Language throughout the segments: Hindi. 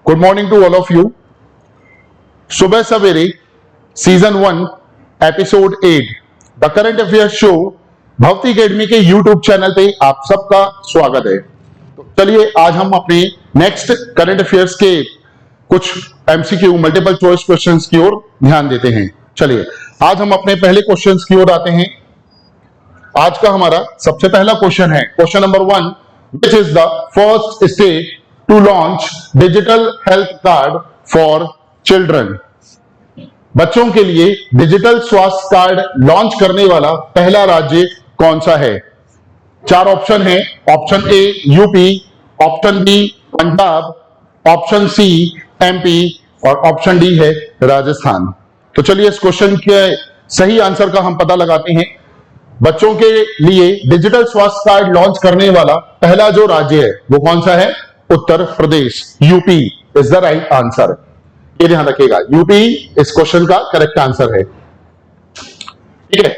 Good morning to all of you. सुबह सवेरे season 1 episode 8 the current affairs show Bhakti academy के यूट्यूब चैनल पे आप सबका स्वागत है। तो चलिए आज हम अपने नेक्स्ट करंट अफेयर्स के कुछ एमसीक्यू मल्टीपल चॉइस क्वेश्चंस की ओर ध्यान देते हैं। चलिए आज हम अपने पहले क्वेश्चंस की ओर आते हैं। आज का हमारा सबसे पहला क्वेश्चन है question number 1, which is the first state to launch digital health card for children. बच्चों के लिए डिजिटल स्वास्थ्य कार्ड लॉन्च करने वाला पहला राज्य कौन सा है? 4 ऑप्शन है। Option A UP, option B Punjab, option C MP और ऑप्शन डी है राजस्थान। तो चलिए इस क्वेश्चन के सही आंसर का हम पता लगाते हैं। बच्चों के लिए डिजिटल स्वास्थ्य कार्ड लॉन्च करने वाला पहला जो राज्य है वो कौन सा है? Uttar Pradesh, UP is the right answer. ये ध्यान रखिएगा, यूपी इस क्वेश्चन का करेक्ट आंसर है। ठीक है,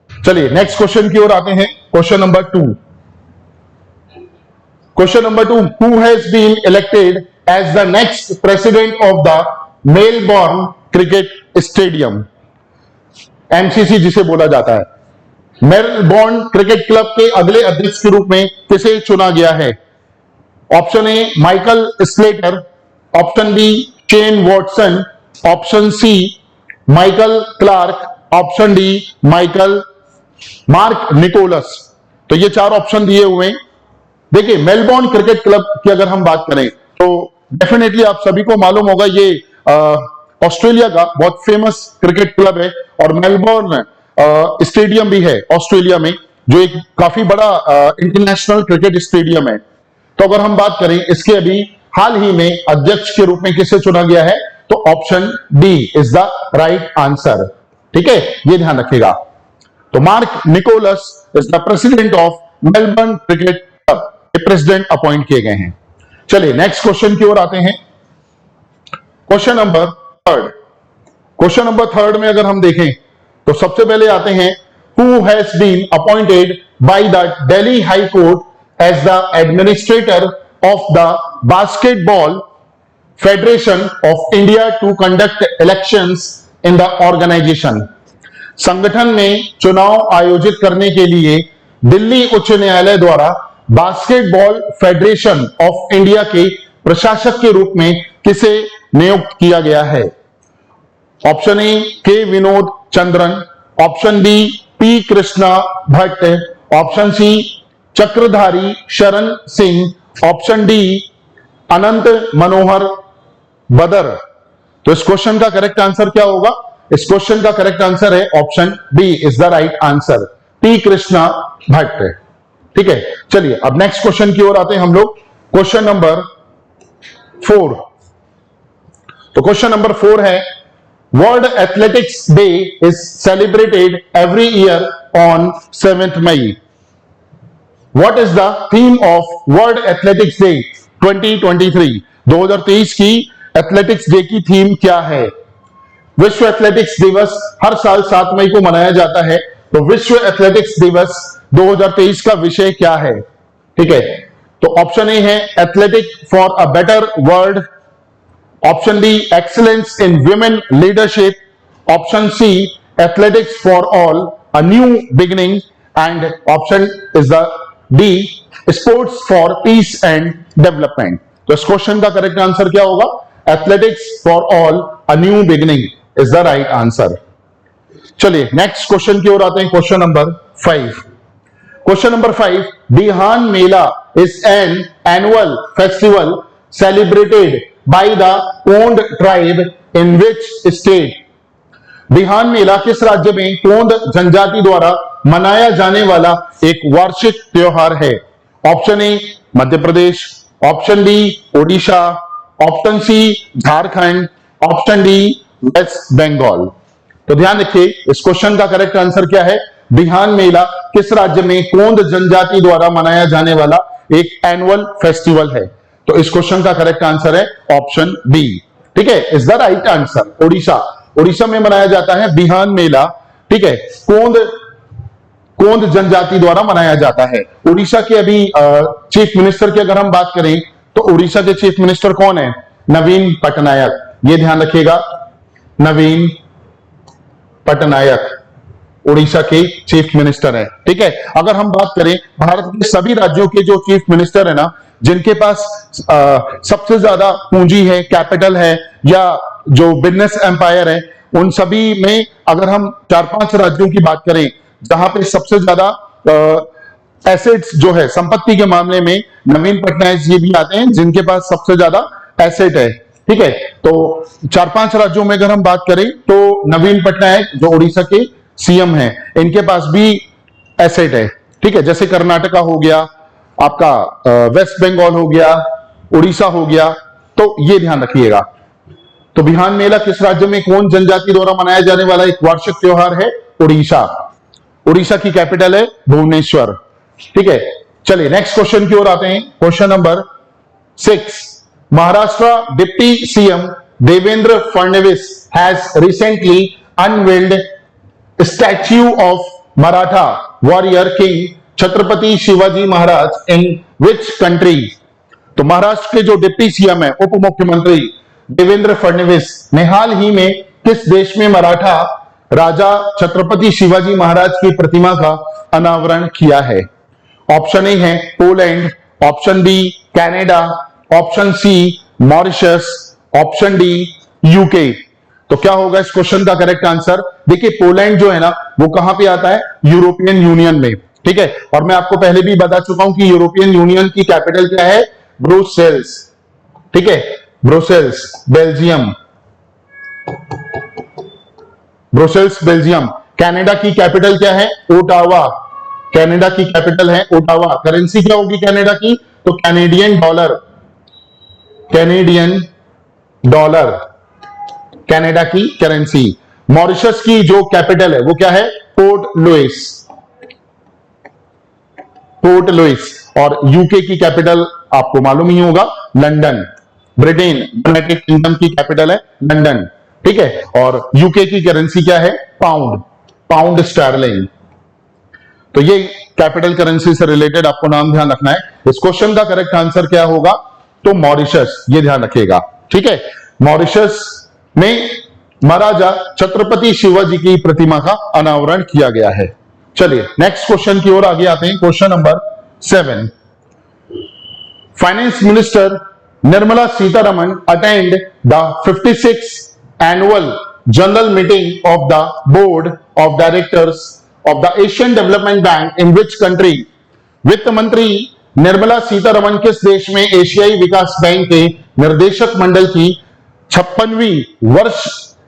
चलिए नेक्स्ट क्वेश्चन की ओर आते हैं। Question number 2। Question number 2, who has been elected as the next president of the Melbourne Cricket Stadium, MCC जिसे बोला जाता है। मेलबॉर्न क्रिकेट क्लब के अगले अध्यक्ष के रूप में किसे चुना गया है? Option A Michael Slater, option B Shane Watson, option C Michael Clarke, option D Mark Nicholas. तो ये 4 ऑप्शन दिए हुए हैं। देखिए मेलबॉर्न क्रिकेट क्लब की अगर हम बात करें तो डेफिनेटली आप सभी को मालूम होगा ये ऑस्ट्रेलिया का बहुत फेमस क्रिकेट क्लब है और मेलबॉर्न स्टेडियम भी है ऑस्ट्रेलिया में, जो एक काफी बड़ा इंटरनेशनल क्रिकेट स्टेडियम है। तो अगर हम बात करें इसके अभी हाल ही में अध्यक्ष के रूप में किसे चुना गया है तो option D is the right answer. ठीक है, ये ध्यान रखिएगा। तो Mark Nicholas is the president of Melbourne Cricket Club, president appoint किए गए हैं। चलिए नेक्स्ट क्वेश्चन की ओर आते हैं। Question number 3। क्वेश्चन नंबर 3 में अगर हम देखें तो सबसे पहले आते हैं, who has been appointed by the Delhi High Court as the administrator of the Basketball Federation of India to conduct elections in the organization। संगठन में चुनाव आयोजित करने के लिए दिल्ली उच्च न्यायालय द्वारा बास्केटबॉल फेडरेशन ऑफ इंडिया के प्रशासक के रूप में किसे नियुक्त किया गया है? Option A K Vinod Chandran, option B P Krishna Bhatt, option C Chakradhari Sharan Singh, option D Anant Manohar Badar. तो इस क्वेश्चन का करेक्ट आंसर क्या होगा? इस क्वेश्चन का करेक्ट आंसर है option B is the right answer, P Krishna Bhatt. ठीक है, चलिए अब नेक्स्ट क्वेश्चन की ओर आते हैं हम लोग। Question number 4। तो क्वेश्चन नंबर 4 है, World Athletics Day is celebrated every year on 7th May. What is the theme of World Athletics Day 2023? 2023 की एथलेटिक्स डे की थीम क्या है? विश्व एथलेटिक्स दिवस हर साल 7 मई को मनाया जाता है, तो विश्व एथलेटिक्स दिवस 2023 का विषय क्या है? ठीक है, तो ऑप्शन ए है athletic for a better world, option B excellence in women leadership, option C athletics for all a new beginning and option is the D sports for peace and development. तो इस क्वेश्चन का करेक्ट आंसर क्या होगा? Athletics for all a new beginning is the right answer. चलिए नेक्स्ट क्वेश्चन की ओर आते हैं। Question number 5। Question number 5, Bihan Mela is an annual festival celebrated by the Kond tribe in which state. Bihan Mela किस राज्य में कोंड जनजाति द्वारा मनाया जाने वाला एक वार्षिक त्योहार है? Option A Madhya Pradesh, option B Odisha, option C Jharkhand, option D West Bengal. तो ध्यान रखिए इस क्वेश्चन का करेक्ट आंसर क्या है? बिहान मेला किस राज्य में कोंड जनजाति द्वारा मनाया जाने वाला एक एनुअल फेस्टिवल है? तो इस क्वेश्चन का करेक्ट आंसर है ऑप्शन बी। ठीक है, is the right answer Odisha. Odisha में मनाया जाता है बिहान मेला। ठीक है, कोंड जनजाति द्वारा मनाया जाता है। उड़ीसा के अभी चीफ मिनिस्टर की अगर हम बात करें तो उड़ीसा के चीफ मिनिस्टर कौन है? नवीन पटनायक, ये ध्यान रखिएगा, नवीन पटनायक उड़ीसा के चीफ मिनिस्टर है। ठीक है, अगर हम बात करें भारत के सभी राज्यों के जो चीफ मिनिस्टर है ना, जिनके पास सबसे ज्यादा पूंजी है, कैपिटल है, या जो बिजनेस एम्पायर है, उन सभी में अगर हम 4-5 राज्यों की बात करें जहां पे सबसे ज्यादा एसेट्स जो है, संपत्ति के मामले में नवीन पटनायक जी भी आते हैं, जिनके पास सबसे ज्यादा एसेट है। ठीक है, तो 4-5 राज्यों में अगर हम बात करें तो नवीन पटनायक जो उड़ीसा के सीएम है, इनके पास भी एसेट है। ठीक है, जैसे कर्नाटका हो गया, आपका वेस्ट बंगाल हो गया, उड़ीसा हो गया, तो ये ध्यान रखिएगा। तो बिहान मेला किस राज्य में कौन जनजाति द्वारा मनाया जाने वाला एक वार्षिक त्योहार है? उड़ीसा। उड़ीसा की कैपिटल है भुवनेश्वर। ठीक है, चलिए नेक्स्ट क्वेश्चन की ओर आते हैं। Question number 6, Maharashtra deputy CM Devendra Fadnavis has recently unveiled statue of Maratha warrior king Chhatrapati Shivaji Maharaj in which country? तो महाराष्ट्र के जो डिप्टी सीएम है, उप मुख्यमंत्री देवेंद्र फडणवीस ने हाल ही में किस देश में मराठा राजा छत्रपति शिवाजी महाराज की प्रतिमा का अनावरण किया है? ऑप्शन ए है Poland, option B Canada, option C Mauritius, option D UK. तो क्या होगा इस क्वेश्चन का करेक्ट आंसर? देखिए, पोलैंड जो है ना, वो कहां पे आता है? यूरोपियन यूनियन में। ठीक है, और मैं आपको पहले भी बता चुका हूं कि यूरोपियन यूनियन की कैपिटल क्या है? ब्रुसेल्स। ठीक है, Brussels Belgium, Brussels Belgium. Canada की कैपिटल क्या है? ओटावा। कनाडा की कैपिटल है ओटावा। करेंसी क्या होगी कनाडा की? तो Canadian dollar, Canadian dollar Canada की करेंसी। मॉरिशस की जो कैपिटल है वो क्या है? Port Louis, Port Louis. और यूके की कैपिटल आपको मालूम ही होगा, लंदन। ब्रिटेन यूनाइटेड किंगडम की कैपिटल है लंदन। ठीक है, और यूके की करेंसी क्या है? Pound, pound sterling. तो ये कैपिटल करेंसी से रिलेटेड आपको नाम ध्यान रखना है। इस क्वेश्चन का करेक्ट आंसर क्या होगा? तो मॉरिशस, ये ध्यान रखिएगा। ठीक है, मॉरिशस में महाराजा छत्रपति शिवाजी की प्रतिमा का अनावरण किया गया है। चलिए नेक्स्ट क्वेश्चन की ओर आगे आते हैं। Question number 7, finance minister Nirmala Sitharaman attend the 56th annual general meeting of the board of directors of the Asian Development bank in which country? वित्त मंत्री निर्मला सीतारमण किस देश में एशियाई विकास बैंक के निर्देशक मंडल की 56वीं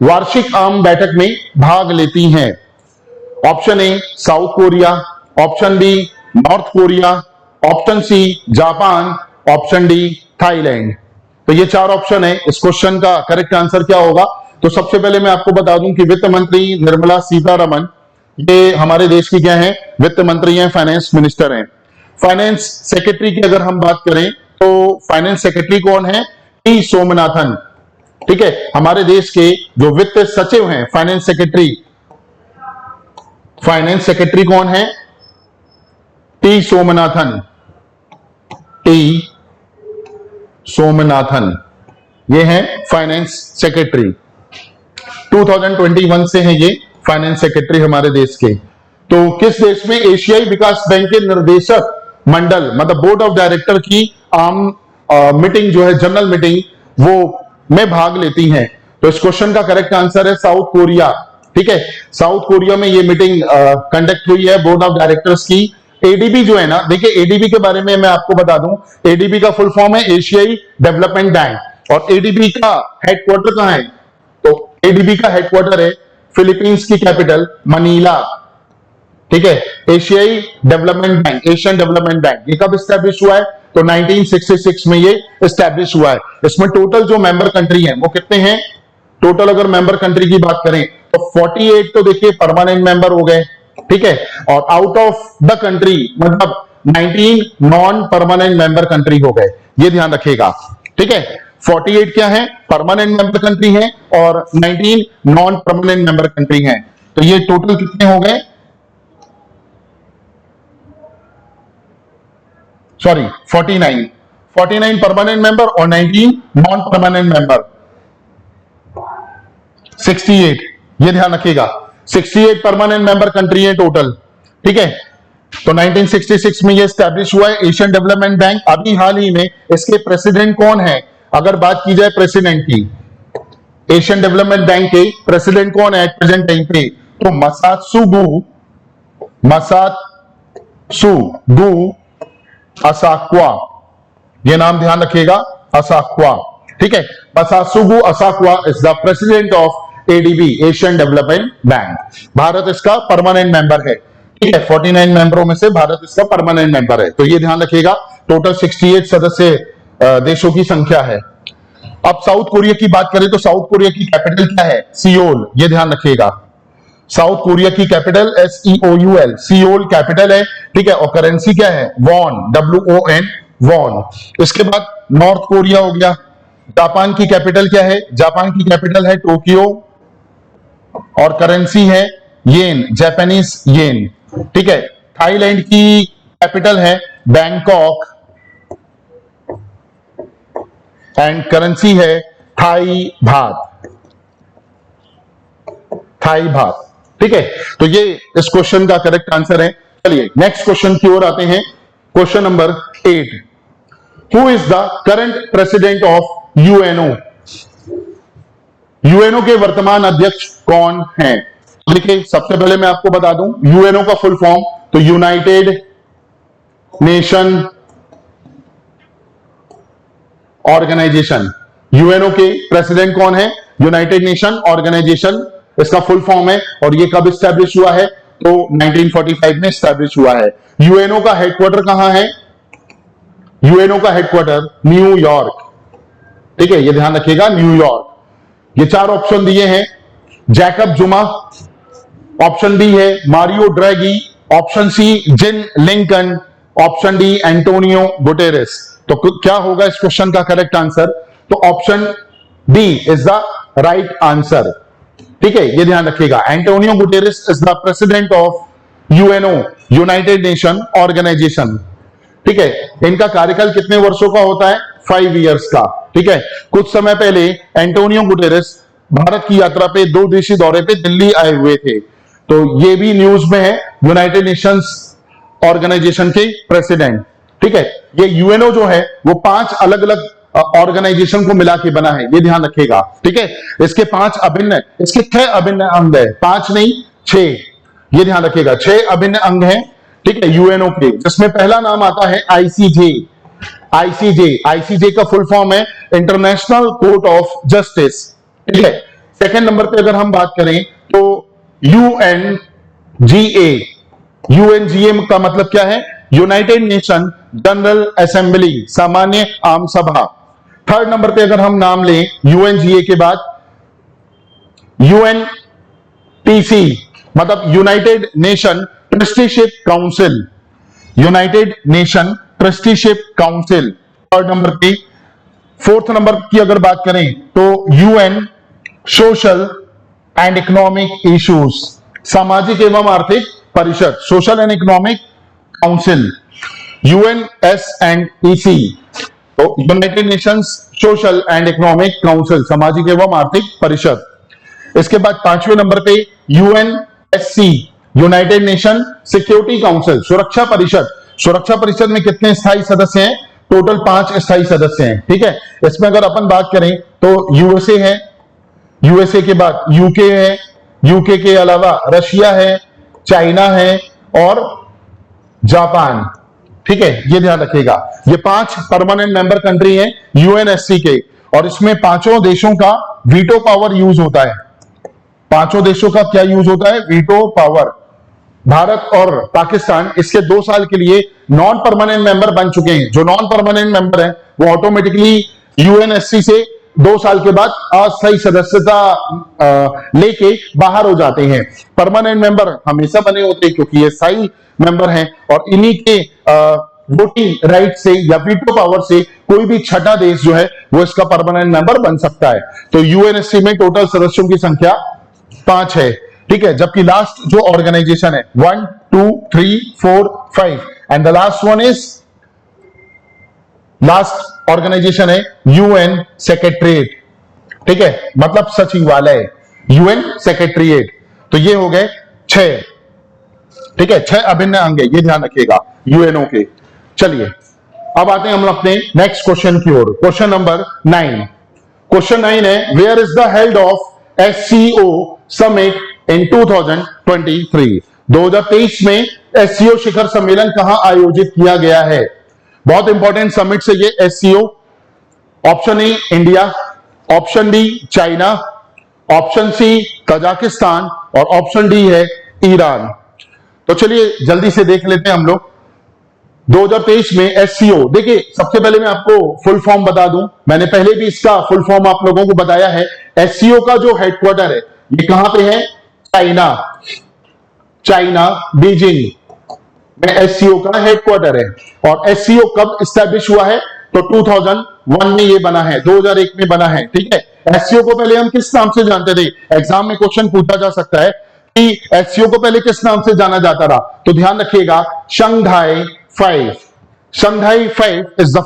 वार्षिक आम बैठक में भाग लेती हैं? Option A South Korea, option B North Korea, option C Japan, option D Thailand. तो ये 4 ऑप्शन है। इस क्वेश्चन का करेक्ट आंसर क्या होगा? तो सबसे पहले मैं आपको बता दूं कि वित्त मंत्री निर्मला सीतारमण ये हमारे देश की क्या है? वित्त मंत्री हैं, फाइनेंस मिनिस्टर हैं। फाइनेंस सेक्रेटरी की अगर हम बात करें तो फाइनेंस सेक्रेटरी कौन है? टी सोमनाथन। ठीक है, हमारे देश के जो वित्त सचिव हैं, फाइनेंस सेक्रेटरी, फाइनेंस सेक्रेटरी कौन है? टी सोमनाथन, टी सोमनाथन, ये है फाइनेंस सेक्रेटरी। 2021 से है ये फाइनेंस सेक्रेटरी हमारे देश के। तो किस देश में एशियाई विकास बैंक के निर्देशक मंडल, मतलब बोर्ड ऑफ डायरेक्टर की आम मीटिंग जो है, जनरल मीटिंग, वो में भाग लेती हैं? तो इस क्वेश्चन का करेक्ट आंसर है साउथ कोरिया। ठीक है, साउथ कोरिया में ये मीटिंग कंडक्ट हुई है बोर्ड ऑफ डायरेक्टर्स की। एडीबी जो है ना, देखिए एडीबी के बारे में मैं आपको बता दूं, एडीबी का फुल फॉर्म है एशियाई डेवलपमेंट बैंक। और एडीबी का हेडक्वार्टर कहां है? तो एडीबी का हेडक्वार्टर है फिलीपींस की कैपिटल मनीला। ठीक है, एशियाई development bank, Asian Development bank, ये कब स्टैब्लिश हुआ है? तो 1966 में ये स्टैब्लिश हुआ है। इसमें टोटल जो मेंबर कंट्री हैं वो कितने हैं? टोटल अगर मेंबर कंट्री की बात करें तो 48 तो देखिए परमानेंट मेंबर हो गए। ठीक है, और आउट ऑफ द कंट्री मतलब 19 नॉन परमानेंट मेंबर कंट्री हो गए, ये ध्यान रखिएगा। ठीक है, 48 क्या है? परमानेंट मेंबर कंट्री है और 19 नॉन परमानेंट मेंबर कंट्री है। तो ये टोटल कितने हो गए? सॉरी 49 49 परमानेंट मेंबर और 19 नॉन परमानेंट मेंबर। 68, ये ध्यान रखिएगा, 68 परमानेंट मेंबर कंट्री है टोटल, ठीक है। तो 1966 में ये स्टैब्लिश हुआ है एशियन डेवलपमेंट बैंक। अभी हाल ही में इसके प्रेसिडेंट कौन है? अगर बात की जाए प्रेसिडेंट की, एशियन डेवलपमेंट बैंक के प्रेसिडेंट कौन है एट प्रेजेंट टाइम पे? तो मसात्सुगु असाक्वा, ये नाम ध्यान रखिएगा, असाक्वा, ठीक है। Masatsugu Asakawa is the president of ADB, Asian Development Bank. Bharat इसका परमानेंट मेंबर है, ठीक है। 49 मेंबरों में से भारत इसका परमानेंट मेंबर है, तो ये ध्यान रखिएगा। टोटल 68 सदस्य देशों की संख्या है। अब साउथ कोरिया की बात करें तो साउथ कोरिया की कैपिटल क्या है? सियोल, ये ध्यान रखिएगा। साउथ कोरिया की कैपिटल SEOUL, सियोल कैपिटल है, ठीक है। और करेंसी क्या है? Won, WON, won. इसके बाद नॉर्थ कोरिया हो गया। जापान की कैपिटल क्या है? जापान की कैपिटल है टोक्यो और करेंसी है येन, जापानीज येन, ठीक है। थाईलैंड की कैपिटल है बैंकॉक एंड करेंसी है थाई बात, ठीक है। तो ये इस क्वेश्चन का करेक्ट आंसर है। चलिए नेक्स्ट क्वेश्चन की ओर आते हैं। Question number 8, who is the current president of UNO? UNO के वर्तमान अध्यक्ष कौन हैं? देखिए सबसे पहले मैं आपको बता दूं यूएनओ का फुल फॉर्म, तो यूनाइटेड नेशन ऑर्गेनाइजेशन। यूएनओ के प्रेसिडेंट कौन है? यूनाइटेड नेशन ऑर्गेनाइजेशन इसका फुल फॉर्म है। और ये कब स्टैब्लिश हुआ है? तो 1945 में स्टैब्लिश हुआ है। यूएनओ का हेडक्वार्टर कहां है? यूएनओ का हेडक्वार्टर न्यूयॉर्क, ठीक है, ये ध्यान रखिएगा, न्यूयॉर्क। ये 4 ऑप्शन दिए हैं। जैकब जुमा, ऑप्शन बी है Mario Draghi, option C Jin Liqun, option D Antonio Guterres. तो क्या होगा इस क्वेश्चन का करेक्ट आंसर? तो option D is the right answer, ठीक है, ये ध्यान रखिएगा। Antonio Guterres is the president of UNO, United Nation Organization, ठीक है। इनका कार्यकाल कितने वर्षों का होता है? 5 इयर्स का, ठीक है। कुछ समय पहले एंटोनियो गुटेरेस भारत की यात्रा पे 2 देशीय दौरे पे दिल्ली आए हुए थे, तो ये भी न्यूज में है, यूनाइटेड नेशंस ऑर्गेनाइजेशन के प्रेसिडेंट, ठीक है। ये यूएनओ जो है वो 5 अलग अलग ऑर्गेनाइजेशन को मिला के बना है, ये ध्यान रखिएगा, ठीक है। इसके 5 अभिन्न, इसके 6 अभिन्न अंग है, 5 नहीं 6, ये ध्यान रखिएगा, 6 अभिन्न अंग हैं, ठीक है, यूएनओ के, जिसमें पहला नाम आता है आईसीजे। आईसीजे का फुल फॉर्म है इंटरनेशनल कोर्ट ऑफ जस्टिस, ठीक है। सेकंड नंबर पे अगर हम बात करें तो यूएनजीए का मतलब क्या है? यूनाइटेड नेशन जनरल असेंबली, सामान्य आम सभा। थर्ड नंबर पे अगर हम नाम लें यूएनजीए के बाद, यूएनटीसी मतलब United nation trusteeship council, United nation trusteeship council third number पे। फोर्थ नंबर की अगर बात करें तो UN social and economic issues, सामाजिक एवं आर्थिक परिषद, सोशल एंड इकोनॉमिक काउंसिल, यूएनएसएनईसी, तो United Nations social and economic council, सामाजिक एवं आर्थिक परिषद। इसके बाद 5वें नंबर पे UNSC, United nation security council, सुरक्षा परिषद। सुरक्षा परिषद में कितने स्थायी सदस्य हैं? टोटल 5 स्थायी सदस्य हैं, ठीक है। इसमें अगर अपन बात करें तो यूएसए है, यूएसए के बाद यूके है, यूके के अलावा रशिया है, चाइना है और जापान, ठीक है, ये ध्यान रखिएगा। ये 5 परमानेंट मेंबर कंट्री हैं यूएनएससी के, और इसमें 5 देशों का वीटो पावर यूज होता है। 5 देशों का क्या यूज होता है? Veto power. भारत और पाकिस्तान इसके 2 साल के लिए नॉन परमानेंट मेंबर बन चुके हैं। जो नॉन परमानेंट मेंबर हैं वो ऑटोमेटिकली यूएनएससी से 2 साल के बाद अस्थायी सदस्यता लेके बाहर हो जाते हैं। परमानेंट मेंबर हमेशा बने होते हैं क्योंकि ये स्थायी मेंबर हैं, और इन्हीं के वोटिंग राइट से या वीटो पावर से कोई भी छठा देश जो है वो इसका परमानेंट मेंबर बन सकता है। तो यूएनएससी में टोटल सदस्यों की संख्या 5 है, ठीक है। जबकि लास्ट जो ऑर्गेनाइजेशन है 1 2 3 4 5 and the last one is last organisation है यूएन सेक्रेटरीट, ठीक है, मतलब सचिवालय, यूएन सेक्रेटरीट। तो ये हो गए 6, ठीक है, 6 अभिन्न अंग है, ये ध्यान रखिएगा यूएनओ के। चलिए अब आते हैं हम अपने नेक्स्ट क्वेश्चन की ओर। Question number 9। क्वेश्चन 9 है, where is the head of SCO summit in 2023? 2023 में एससीओ शिखर सम्मेलन कहां आयोजित किया गया है? बहुत इंपॉर्टेंट समिट से ये SCO. Option A India, option B China, option C Kazakhstan और ऑप्शन डी है ईरान। तो चलिए जल्दी से देख लेते हैं हम लोग। 2023 में एससीओ, देखिए सबसे पहले मैं आपको फुल फॉर्म बता दूं, मैंने पहले भी इसका फुल फॉर्म आप लोगों को बताया है। एससीओ का जो हेडक्वार्टर है ये कहां पे है? चाइना, चाइना बीजिंग में एससीओ का हेडक्वार्टर है। और एससीओ कब स्टैब्लिश हुआ है? तो 2001 में ये बना है, 2001 में बना है, ठीक है। एससीओ को पहले हम किस नाम से जानते थे? एग्जाम में क्वेश्चन पूछा जा सकता है कि एससीओ को पहले किस नाम से जाना जाता था, तो ध्यान रखिएगा Shanghai 5। Shanghai 5 is the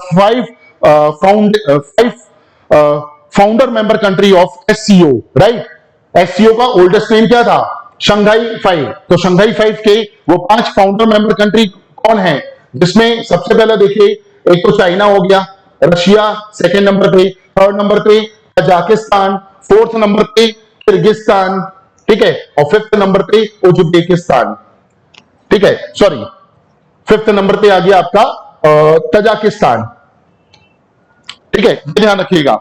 founder member country of SCO, right. SCO का ओल्डेस्ट नेम क्या था? शंघाई 5। तो शंघाई 5 के वो 5 फाउंडर मेंबर कंट्री कौन है? जिसमें सबसे पहले देखिए, एक तो चाइना हो गया, रशिया सेकंड नंबर पे, थर्ड नंबर पे कजाकिस्तान, फोर्थ नंबर पे किर्गिस्तान, ठीक है, और फिफ्थ नंबर पे उज्बेकिस्तान, ठीक है, सॉरी फिफ्थ नंबर पे आ गया आपका तजाकिस्तान, ठीक है, ध्यान रखिएगा।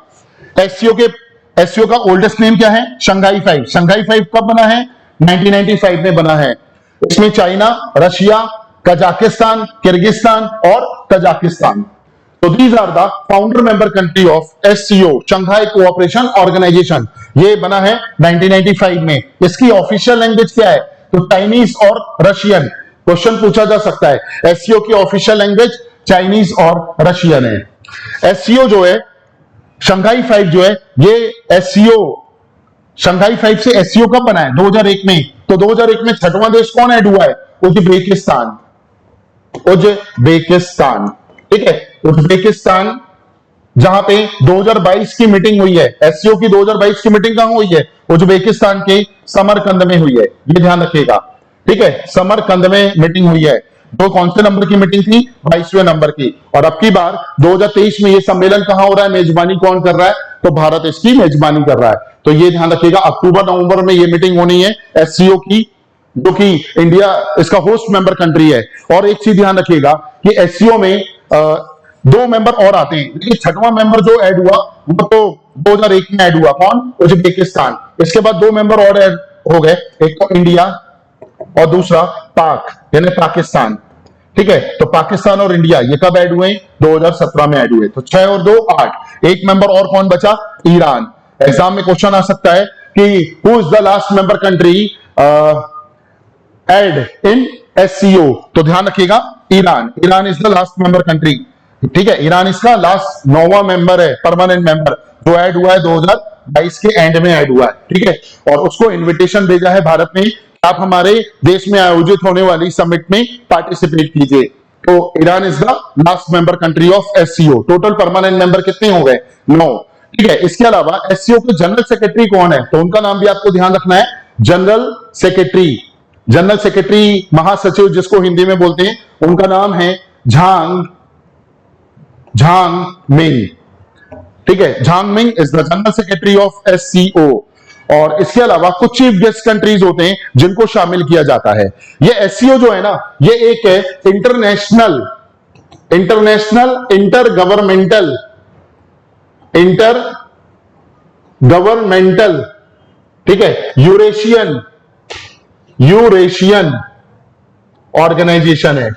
एससीओ का ओल्डेस्ट नेम क्या है? शंघाई 5। शंघाई 5 कब बना है? 1995 में बना है। इसमें चाइना, रशिया, कजाकिस्तान, किर्गिस्तान और तजाकिस्तान। तो these are the founder member country of SCO, Shanghai cooperation organisation. ये बना है 1995 में। इसकी ऑफिशियल लैंग्वेज क्या है? तो चाइनीज और रशियन। क्वेश्चन पूछा जा सकता है, एससीओ की ऑफिशियल लैंग्वेज चाइनीज और रशियन है। एससीओ जो है, शंघाई 5 जो है, ये एससीओ शंघाई 5 से एससीओ कब बना है? 2001 में। तो 2001 में छठवां देश कौन ऐड हुआ है? उज्बेकिस्तान, उज्बेकिस्तान, ठीक है, उज्बेकिस्तान, जहां पे 2022 की मीटिंग हुई है। एससीओ की 2022 की मीटिंग कहां हुई है? उज्बेकिस्तान के समरकंद में हुई है, ये ध्यान रखिएगा, ठीक है, समरकंद में मीटिंग हुई है। तो कौन से नंबर की मीटिंग थी? 22वें नंबर की। और अब की बार 2023 में ये सम्मेलन कहां हो रहा है? मेजबानी कौन कर रहा है? तो भारत इसकी मेजबानी कर रहा है। तो ये ध्यान रखिएगा, अक्टूबर नवंबर में ये मीटिंग होनी है एससीओ की, जो कि इंडिया इसका होस्ट मेंबर कंट्री है। और एक चीज ध्यान रखिएगा कि एससीओ में 2 मेंबर और आते हैं, लेकिन छठवां मेंबर जो ऐड हुआ वो तो 2001 में ऐड हुआ। कौन? उज्बेकिस्तान। इसके बाद 2 मेंबर और ऐड हो गए, एक तो इंडिया और दूसरा पाक यानी पाकिस्तान, ठीक है। तो पाकिस्तान और इंडिया ये कब ऐड हुए? 2017 में ऐड हुए। तो 6 और 2 8। एक मेंबर और कौन बचा? ईरान। एग्जाम में क्वेश्चन आ सकता है कि who is the last member country add in SCO? तो ध्यान रखिएगा Iran. Iran is the last member country, ठीक है। ईरान इसका लास्ट 9वां मेंबर है, परमानेंट मेंबर, जो ऐड हुआ है 2022 के एंड में ऐड हुआ है, ठीक है। और उसको इन्विटेशन भेजा है भारत में, आप हमारे देश में आयोजित होने वाली समिट में पार्टिसिपेट कीजिए। तो Iran is the last member country of SCO. Total permanent member कितने हो गए? 9, ठीक है। इसके अलावा एससीओ के जनरल सेक्रेटरी कौन है? तो उनका नाम भी आपको ध्यान रखना है, जनरल सेक्रेटरी। जनरल सेक्रेटरी, महासचिव जिसको हिंदी में बोलते हैं, उनका नाम है झांग मिंग, ठीक है। Jhang Ming is the general secretary of SCO. और इसके अलावा कुछ चीफ गेस्ट कंट्रीज होते हैं जिनको शामिल किया जाता है। ये एससीओ जो है ना, ये एक इंटर गवर्नमेंटल, ठीक है, यूरेशियन ऑर्गेनाइजेशन है,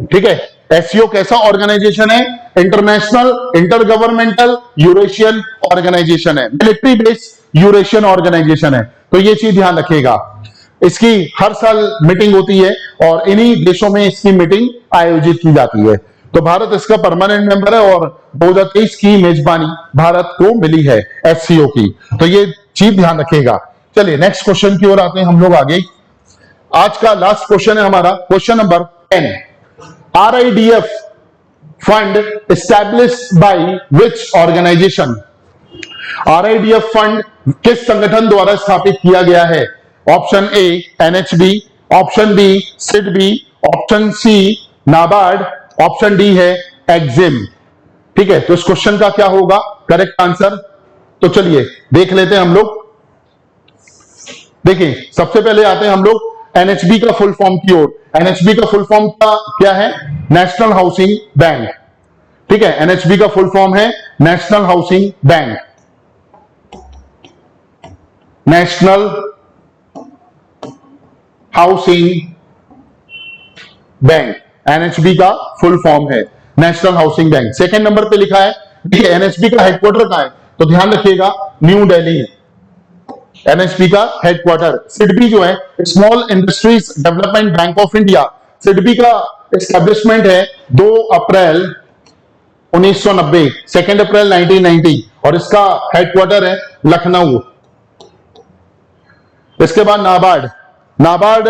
ठीक है। एससीओ कैसा ऑर्गेनाइजेशन है? इंटर गवर्नमेंटल यूरेशियन ऑर्गेनाइजेशन है, मिलिट्री बेस्ड यूरेशियन ऑर्गेनाइजेशन है। तो ये चीज ध्यान रखिएगा। इसकी हर साल मीटिंग होती है और इन्हीं देशों में इसकी मीटिंग आयोजित की जाती है। तो भारत इसका परमानेंट मेंबर है और 2023 की मेजबानी भारत को मिली है एससीओ की। तो ये चीज ध्यान रखिएगा। चलिए नेक्स्ट क्वेश्चन की ओर आते हैं हम लोग आगे। आज का लास्ट क्वेश्चन है हमारा, question number 10। RIDF fund established by which organisation? RIDF fund किस संगठन द्वारा स्थापित किया गया है? Option A NHB, option B SIDBI, option C NABARD, option D है एक्जिम। ठीक है, तो इस क्वेश्चन का क्या होगा करेक्ट आंसर? तो चलिए देख लेते हैं हम लोग। देखिए सबसे पहले आते हैं हम लोग NHB का फुल फॉर्म की ओर। NHB का फुल फॉर्म का क्या है? National housing bank. ठीक है, NHB का फुल फॉर्म है national housing bank. National housing bank NHB का फुल फॉर्म है national housing bank. Second number पे लिखा है, देखिए NHB का हेडक्वार्टर कहां है? तो ध्यान रखिएगा न्यू दिल्ली है NHB का हेडक्वार्टर। सिडबी जो है small industries development bank of India, SIDBI का एस्टेब्लिशमेंट है 2 अप्रैल 1990, 2 अप्रैल 1990, और इसका हेडक्वार्टर है लखनऊ। इसके बाद नाबार्ड, नाबार्ड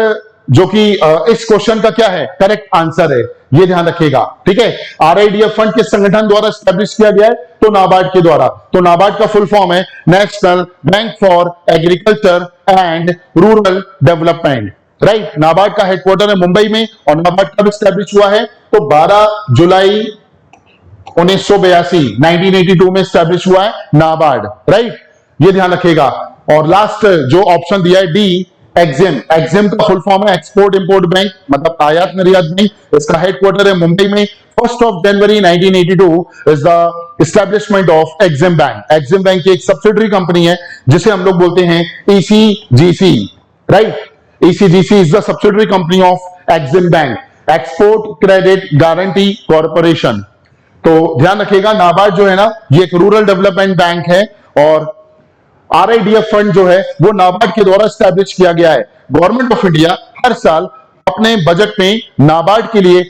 जो कि इस क्वेश्चन का क्या है करेक्ट आंसर है, ये ध्यान रखिएगा। ठीक है, RIDF फंड किस संगठन द्वारा स्टैब्लिश किया गया है? तो नाबार्ड के द्वारा। तो नाबार्ड का फुल फॉर्म है national bank for agriculture and rural development. Right, NABARD का हेडक्वार्टर है मुंबई में, और नाबार्ड कब स्टैब्लिश हुआ है? तो 12 जुलाई 1982 1982 में स्टैब्लिश हुआ है नाबार्ड। राइट, ये ध्यान रखिएगा। और लास्ट जो ऑप्शन दिया है डी एक्जिम, एक्जिम का फुल फॉर्म है एक्सपोर्ट इंपोर्ट बैंक, मतलब आयात निर्यात बैंक। इसका हेडक्वार्टर है मुंबई में। 1 January 1982 is the establishment of EXIM bank. EXIM bank की एक सब्सिडरी कंपनी है जिसे हम लोग बोलते हैं ECGC। Right, ECGC is the subsidiary company of EXIM bank, export credit guarantee corporation. तो ध्यान रखिएगा नाबार्ड जो है ना, ये एक रूरल डेवलपमेंट बैंक है, और RIDF फंड जो है वो नाबार्ड के द्वारा स्टैब्लिश किया गया है। गवर्नमेंट ऑफ इंडिया हर साल अपने बजट में नाबार्ड के लिए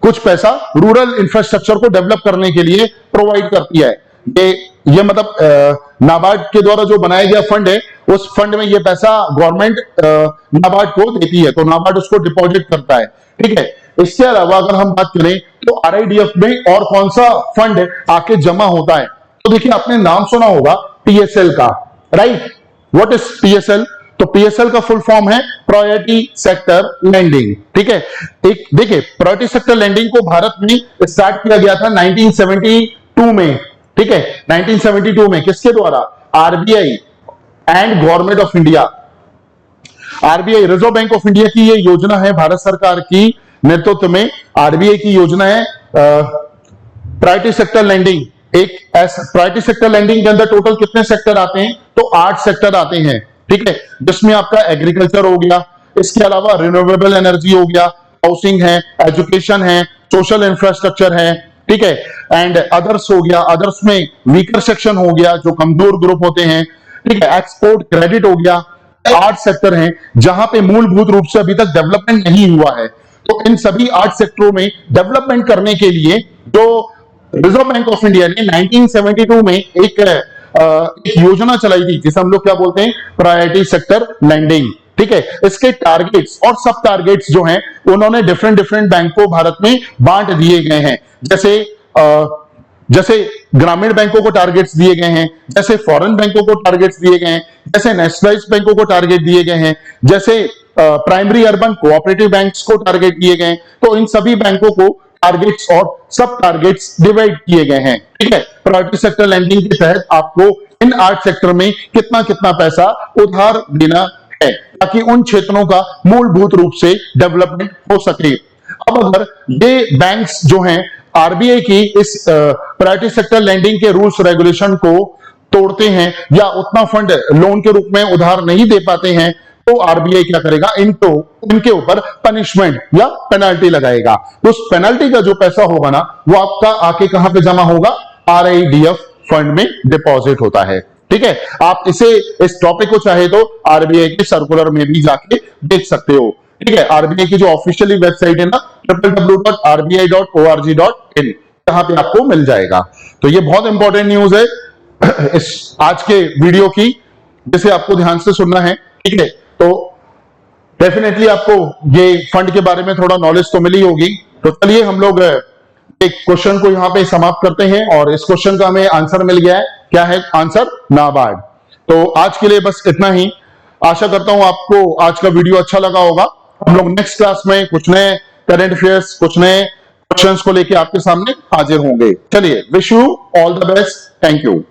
कुछ पैसा रूरल इंफ्रास्ट्रक्चर को डेवलप करने के लिए प्रोवाइड करती है। ये मतलब नाबार्ड के द्वारा जो बनाया गया फंड है, उस फंड में ये पैसा गवर्नमेंट नाबार्ड को देती है, तो नाबार्ड उसको डिपॉजिट करता है। ठीक है, इसके अलावा अगर हम बात करें तो RIDF में और कौन सा फंड आके जमा होता है? तो देखिए आपने नाम सुना होगा PSL का। Right, what is PSL? तो PSL का फुल फॉर्म है प्रायोरिटी सेक्टर लेंडिंग। ठीक है, एक देखिए प्रायोरिटी सेक्टर लेंडिंग को भारत में स्टार्ट किया गया था 1972 में। ठीक है, 1972 में किसके द्वारा? RBI and government of India. RBI reserve bank of India की ये योजना है, भारत सरकार की नेतृत्व में RBI की योजना है प्रायोरिटी सेक्टर लेंडिंग। एक प्रायोरिटी सेक्टर लेंडिंग के अंदर टोटल कितने सेक्टर आते हैं? तो 8 सेक्टर आते हैं। ठीक है, जिसमें आपका एग्रीकल्चर हो गया, इसके अलावा रिन्यूएबल एनर्जी हो गया, हाउसिंग है, एजुकेशन है, सोशल इंफ्रास्ट्रक्चर है। ठीक है, एंड अदर्स हो गया, अदर्स में वीकर सेक्शन हो गया जो कमजोर ग्रुप होते हैं। ठीक है, एक्सपोर्ट क्रेडिट हो गया। 8 सेक्टर हैं जहां पे मूलभूत रूप से अभी तक डेवलपमेंट नहीं हुआ है। तो इन सभी 8 सेक्टरों में डेवलपमेंट करने के लिए जो रिजर्व बैंक ऑफ इंडिया ने 1972 में एक योजना चलाई थी जिसे हम लोग क्या बोलते हैं? Priority sector lending. ठीक है, इसके टारगेट्स और सब टारगेट्स जो हैं उन्होंने डिफरेंट बैंक को भारत में बांट दिए गए हैं। जैसे ग्रामीण बैंकों को टारगेट्स दिए गए हैं, जैसे फॉरेन बैंकों को टारगेट्स दिए गए हैं, जैसे नेशनलाइज्ड बैंकों को टारगेट दिए गए हैं, जैसे प्राइमरी अर्बन कोऑपरेटिव बैंक्स को टारगेट दिए गए हैं। तो इन सभी बैंकों को टारगेट्स और सब टारगेट्स डिवाइड किए गए हैं। ठीक है, प्रायोरिटी सेक्टर लेंडिंग के तहत आपको इन 8 सेक्टर में कितना कितना पैसा उधार देना है ताकि उन क्षेत्रों का मूलभूत रूप से डेवलपमेंट हो सके। अब अगर ये बैंक्स जो हैं RBI की इस प्रायोरिटी सेक्टर लेंडिंग के रूल्स रेगुलेशन को तोड़ते हैं या उतना फंड लोन के रूप में उधार नहीं दे पाते हैं, तो RBI क्या करेगा? इनके ऊपर पनिशमेंट या पेनल्टी लगाएगा। तो उस पेनल्टी का जो पैसा होगा ना, वो आपका आके कहां पे जमा होगा? RIDF फंड में डिपॉजिट होता है। ठीक है, आप इस टॉपिक को चाहे तो RBI के सर्कुलर में भी जाके देख सकते हो। ठीक है, RBI की जो ऑफिशियली वेबसाइट है ना www.rbi.org.in, यहां पे आपको मिल जाएगा। तो ये बहुत इंपॉर्टेंट न्यूज है इस आज के वीडियो की, जिसे आपको ध्यान से सुनना है। ठीक है, तो डेफिनेटली आपको ये फंड के बारे में थोड़ा नॉलेज तो मिली होगी। तो चलिए हम लोग एक क्वेश्चन को यहां पे समाप्त करते हैं और इस क्वेश्चन का हमें आंसर मिल गया है। क्या है आंसर? नाबार्ड। तो आज के लिए बस इतना ही। आशा करता हूं आपको आज का वीडियो अच्छा लगा होगा। हम लोग नेक्स्ट क्लास में कुछ नए करंट अफेयर्स, कुछ नए क्वेश्चंस को लेके आपके सामने हाजिर होंगे। चलिए, wish you all the best. Thank you.